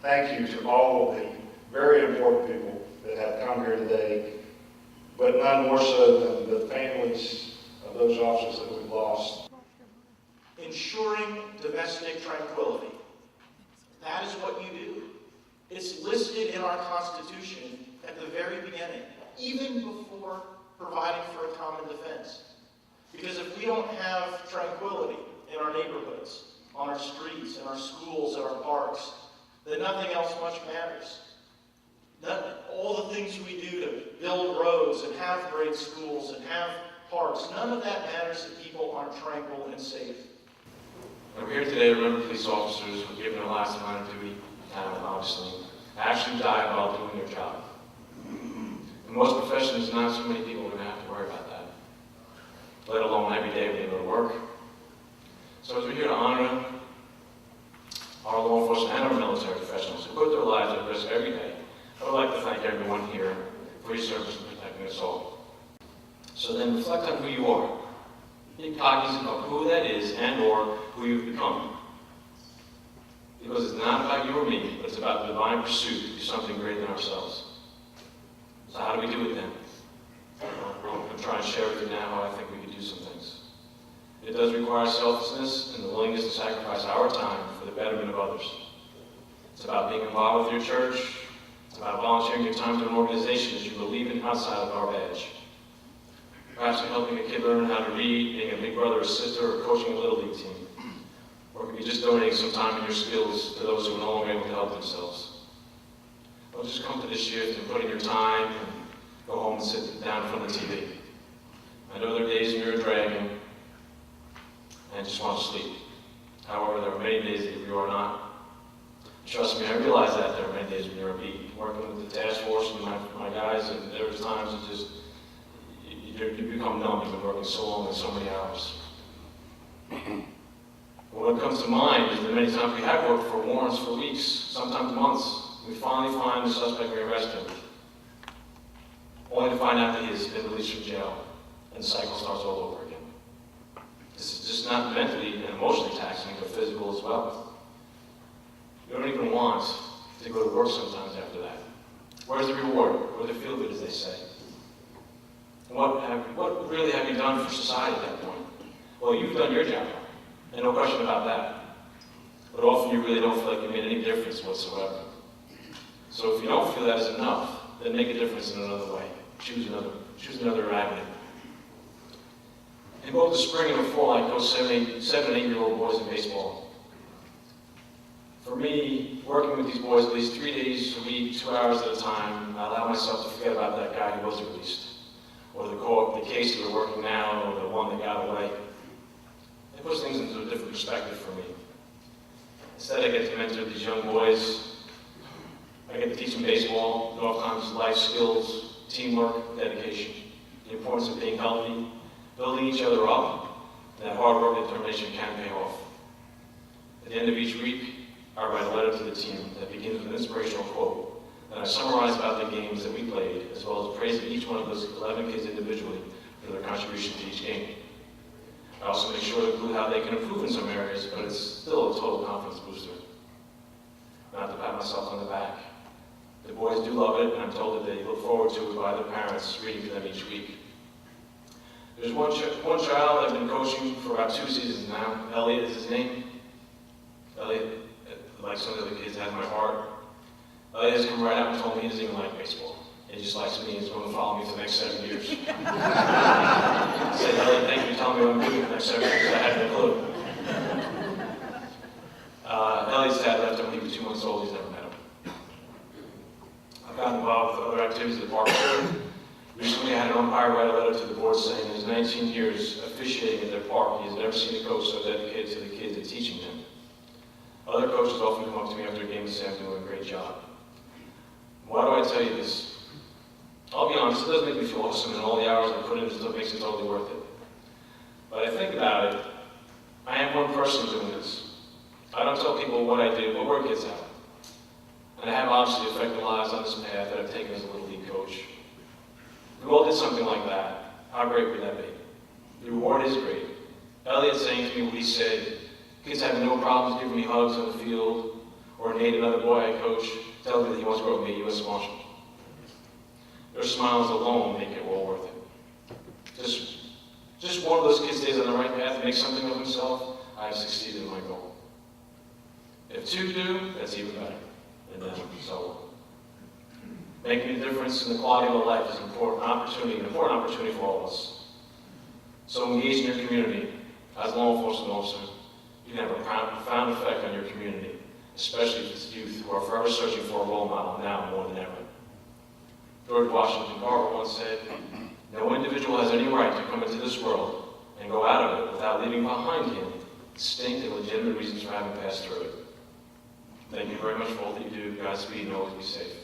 thank you to all of the very important people that have come here today, but none more so than the families of those officers that we've lost. Ensuring domestic tranquility. That is what you do. It's listed in our Constitution at the very beginning, even before providing for a common defense. Because if we don't have tranquility in our neighborhoods, on our streets, in our schools, in our parks, then nothing else much matters. All the things we do to build roads and have great schools and have parks, none of that matters if people aren't tranquil and safe. We're here today to remember police officers who, given their last line of duty, obviously, actually died while doing their job. In most professions, not so many people are going to have to worry about that, let alone every day when they go to work. So as we're here to honor our law enforcement and our military professionals who put their lives at risk every day, I would like to thank everyone here for your service in protecting us all. So then reflect on who you are. Be cognizant of who that is and or who you've become. Because it's not about you or me, but it's about the divine pursuit to do something greater than ourselves. So how do we do it then? I'm trying to share with you now how I think we can do some things. It does require selflessness and the willingness to sacrifice our time for the betterment of others. It's about being involved with your church. It's about volunteering your time to an organization that you believe in outside of our badge. Perhaps helping a kid learn how to read, being a big brother or sister, or coaching a little league team. Or it could be just donating some time and your skills to those who are no longer able to help themselves. Don't just come to this shift and put in your time and go home and sit down in front of the TV. I know there are days when you're dragging and just want to sleep. However, there are many days that you are not. Trust me, I realize that there are many days when you're beat. Working with the task force and my guys, and there's times it just, you become numb. You've been working so long and so many hours. What comes to mind is that many times we have worked for warrants for weeks, sometimes months. We finally find the suspect, we arrest him, only to find out that he has been released from jail, and the cycle starts all over again. This is just not mentally and emotionally taxing, but physical as well. You don't even want to go to work sometimes after that. Where's the reward? Where's the feel good, as they say? What really have you done for society at that point? Well, you've done your job, and no question about that. But often you really don't feel like you made any difference whatsoever. So if you don't feel that is enough, then make a difference in another way. Choose another avenue. In both the spring and the fall, I coach 7 and 8-year-old boys in baseball. For me, working with these boys at least 3 days a week, 2 hours at a time, I allow myself to forget about that guy who was released, or the case that we're working now, or the one that got away. It puts things into a different perspective for me. Instead, I get to mentor these young boys. I get to teach them baseball, and oftentimes life skills, teamwork, dedication, the importance of being healthy, building each other up, and that hard work and determination can pay off. At the end of each week, I write a letter to the team that begins with an inspirational quote, and I summarize about the games that we played, as well as praising each one of those 11 kids individually for their contribution to each game. I also make sure to include how they can improve in some areas, but it's still a total confidence booster. Not to pat myself on the back. The boys do love it, and I'm told that they look forward to it by their parents reading to them each week. There's one child I've been coaching for about 2 seasons now. Elliot is his name. Elliot, like some of the other kids, has my heart. Elliot has come right out and told me he doesn't even like baseball. He just likes me and he's going to follow me for the next 7 years. I said, Elliot, thank you for telling me what I'm doing for the next 7 years. I had no clue. Elliot's dad left him when he was 2 months old. He's never met him. I've gotten involved with other activities at the park. Recently, I had an umpire write a letter to the board saying in his 19 years officiating at their park, he has never seen a coach so dedicated to the kids and teaching them. Other coaches often come up to me after a game and say, I'm doing a great job. Why do I tell you this? I'll be honest, it does make me feel awesome, and all the hours I put in it makes it totally worth it. But I think about it, I am one person doing this. I don't tell people what I do, but word gets out. And I have obviously affected lives on this path that I've taken as a little league coach. If we all did something like that, how great would that be? The reward is great. Elliot saying to me what he said, kids having no problems giving me hugs on the field, or Nate, another boy I coach, tells me that he wants to grow up and be a U.S. Marshal. Their smiles alone make it well worth it. Just one of those kids stays on the right path and makes something of himself, I have succeeded in my goal. If two do, that's even better. And then so making a difference in the quality of a life is an important opportunity for all of us. So engage in your community. As a law enforcement officer, you can have a profound effect on your community, especially if it's youth who are forever searching for a role model now more than ever. George Washington Carver once said, "No individual has any right to come into this world and go out of it without leaving behind him distinct and legitimate reasons for having passed through it." Thank you very much for all that you do. Godspeed and always be safe.